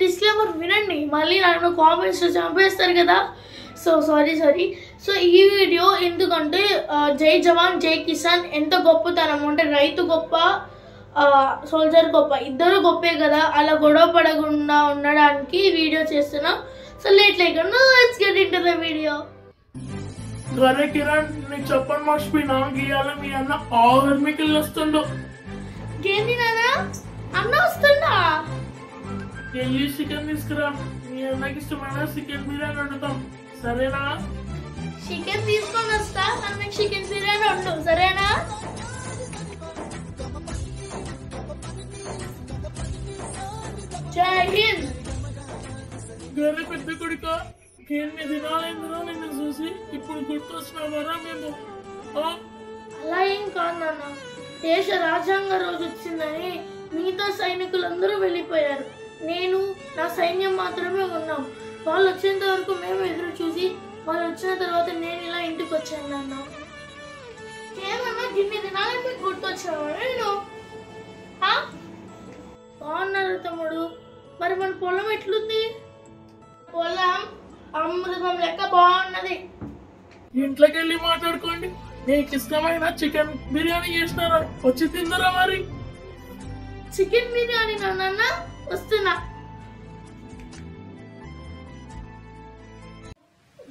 Disclaimer వినండి, మళ్ళీ నన్ను కామెంట్స్లో చంపేస్తారు కదా. So sorry. సో ఈ వీడియో ఎందుకంటే జై జవాన్ జై కిసాన్ ఎంత గొప్పతనం అంటే రైతు గొప్ప సోల్జర్ గొప్ప, ఇద్దరు గొప్పే కదా. అలా గొడవ పడకుండా ఉండడానికి వీడియో చేస్తున్నా. సో లేట్ లేకుండా let's get into the video. గరే కిరణ్, నీకు చెప్పండి మర్చిపోయినా, గీయాల మీ అన్న ఆర్మీకి వస్తుండు. ఏంటి నాన్న, అన్న వస్తుందా? వెళ్ళి చికెన్ తీసుకురా, మీ అన్నకి ఇష్టమైన చికెన్ బిర్యానీ వండుతాం, సరేనా? చికెన్ తీసుకొని వస్తా, అన్నకి చికెన్ బిర్యానీ వండు, సరేనా? జై హింద్. గరే పెద్ద కొడుక, ఎన్ని దినాలైందిరా నిన్ను చూసి, ఇప్పుడు గుర్తొచ్చినామరా మేము. అలా ఏం కాదు నాన్న, దేశ రాజ్యాంగ రోజు వచ్చిందని మిగతా సైనికులందరూ వెళ్ళిపోయారు. నేను నా సైన్యం మాత్రమే ఉన్నాం. వాళ్ళు వచ్చేంత వరకు మేము ఎదురు చూసి వాళ్ళు వచ్చిన తర్వాత నేను ఇలా ఇంటికి వచ్చాను నాన్న. ఏమన్నా ఇన్ని దినాలకి మీకు గుర్తొచ్చావా నేను? బాగున్నారు తమ్ముడు. మరి మన పొలం ఎట్లుంది? పొలం అమృతం లెక్క బాగున్నది. ఇంట్లోకి వెళ్ళి మాట్లాడుకోండి. నీకు ఇష్టమైన చికెన్ బిర్యానీ చేసినారా, వచ్చి తిందరా మరి. చికెన్ బిర్యానీ నాన్న, వస్తున్నా.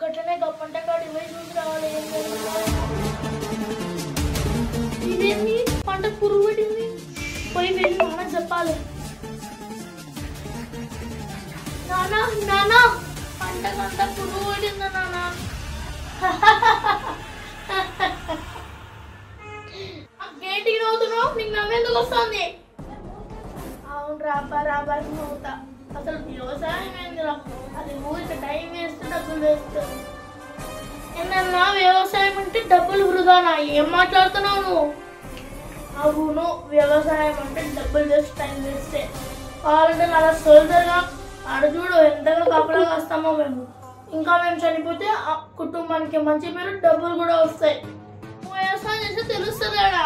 గట్లనే గప్పంట కాడి పోయి చూసి రావాలి. ఇదేంటి పంట పురుగు పడింది, పోయి వెళ్ళి నాన్న చెప్పాలి. నానా పంటకంతా పురుగు పడిందా నాన్న? గేటికి నవ్వుతున్నావు, నీకు నవ్వెందుకు వస్తుంది? అవును రాబర్ నవ్వుతా. అసలు వ్యవసాయం ఏందిరా, అది ఊరికి టైం వేస్ట్, డబ్బులు వేస్ట్. ఏంటన్నా వ్యవసాయం అంటే డబ్బులు వృధానా? ఏం మాట్లాడుతున్నావు నువ్వు? అవును, వ్యవసాయం అంటే డబ్బులు వేస్ట్, టైం వేస్టే. కావాలంటే అలా సోల్జర్గా అడుగుడు ఎంతగా కాపలా కాస్తామో మేము. ఇంకా మేము చనిపోతే ఆ కుటుంబానికి మంచి పేరు, డబ్బులు కూడా వస్తాయి. వ్యవసాయం చేస్తే తెలుస్తుంది కదా.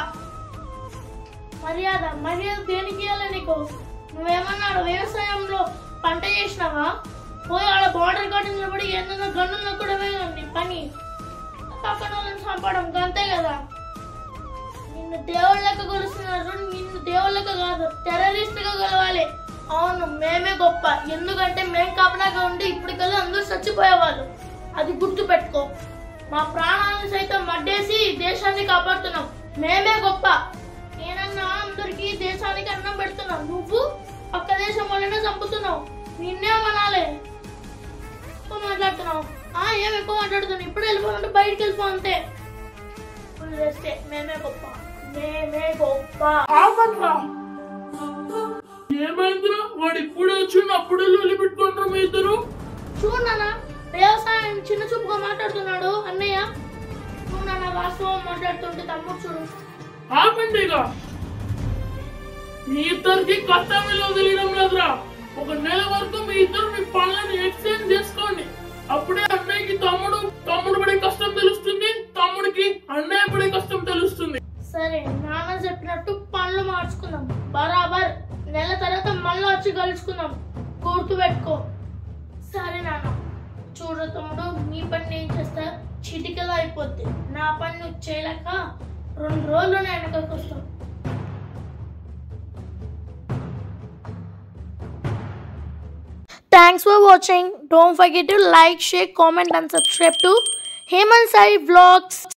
మర్యాద దేనికి ఇవ్వాలి నీకు? నువ్వేమన్నాడు వ్యవసాయంలో పంట చేసినావా? పోయి ఆడ బార్డర్ గార్డు నిలబడి ఏదైనా గన్నులు నొక్కడమే నీ పని. పక్కన వాళ్ళని చంపడం అంతే కదా. నిన్ను దేవుళ్ళక కొలుస్తున్నారు, నిన్ను దేవుళ్ళక కాదు టెర్రరిస్ట్గా కొలవాలి. అవును, మేమే గొప్ప, ఎందుకంటే మేము కాపలాగా ఉండి ఇప్పటికల్లా అందరూ చచ్చిపోయేవాళ్ళు. అది గుర్తు పెట్టుకో. మా ప్రాణాలను సైతం అడ్డేసి దేశాన్ని కాపాడుతున్నాం. మేమే గొప్ప. నేనన్నా అందరికి దేశానికి అన్నం పెడుతున్నావు, నువ్వు పక్క దేశం వాళ్ళనే చంపుతున్నావు. నిన్నే మనాలే ఎక్కువ మాట్లాడుతున్నావు. ఏం ఎక్కువ మాట్లాడుతున్నావు? ఇప్పుడు వెళ్ళిపోమంటే బయటికి వెళ్ళిపో అంతే. మేమే గొప్ప. ఏమైందిరా, వాడు ఇప్పుడే వచ్చిండు, అప్పుడే లొల్లి పెట్టుకుంటారు మీ ఇద్దరు. చూడన్నా, వ్యవసాయం చిన్న చూపుగా మాట్లాడుతున్నాడు అన్నయ్య. చూడన్నా, వాస్తవం మాట్లాడుతుంటే తమ్ముడు చూడు. ఆపండిగా, మీ ఇద్దరికి కష్టం విలువ తెలియడం లేదురా. ఒక నెల వరకు మీ ఇద్దరు మీ పనులను ఎక్స్చేంజ్ చేసుకోండి. అప్పుడే అన్నయ్యకి తమ్ముడు పడే కష్టం తెలుస్తుంది, తమ్ముడికి అన్నయ్య పడే కష్టం తెలుస్తుంది. సరే, నాన్న చెప్పినట్టు పనులు మార్చుకుందాం. బరాబర్ నెల తర్వాత మళ్ళీ వచ్చి కలుసుకుందాం, గుర్తు పెట్టుకో. సరే నాన్న. చూడు తమ్ముడు, నీ పని నేను చేస్తా, చిటికలా అయిపోద్ది. నా పని నువ్వు చేయలేక 2 రోజుల్లోనే వెనకకి వస్తాం. Thanks for watching. Don't forget to like, share, comment and subscribe to Hemant Sai Vlogs.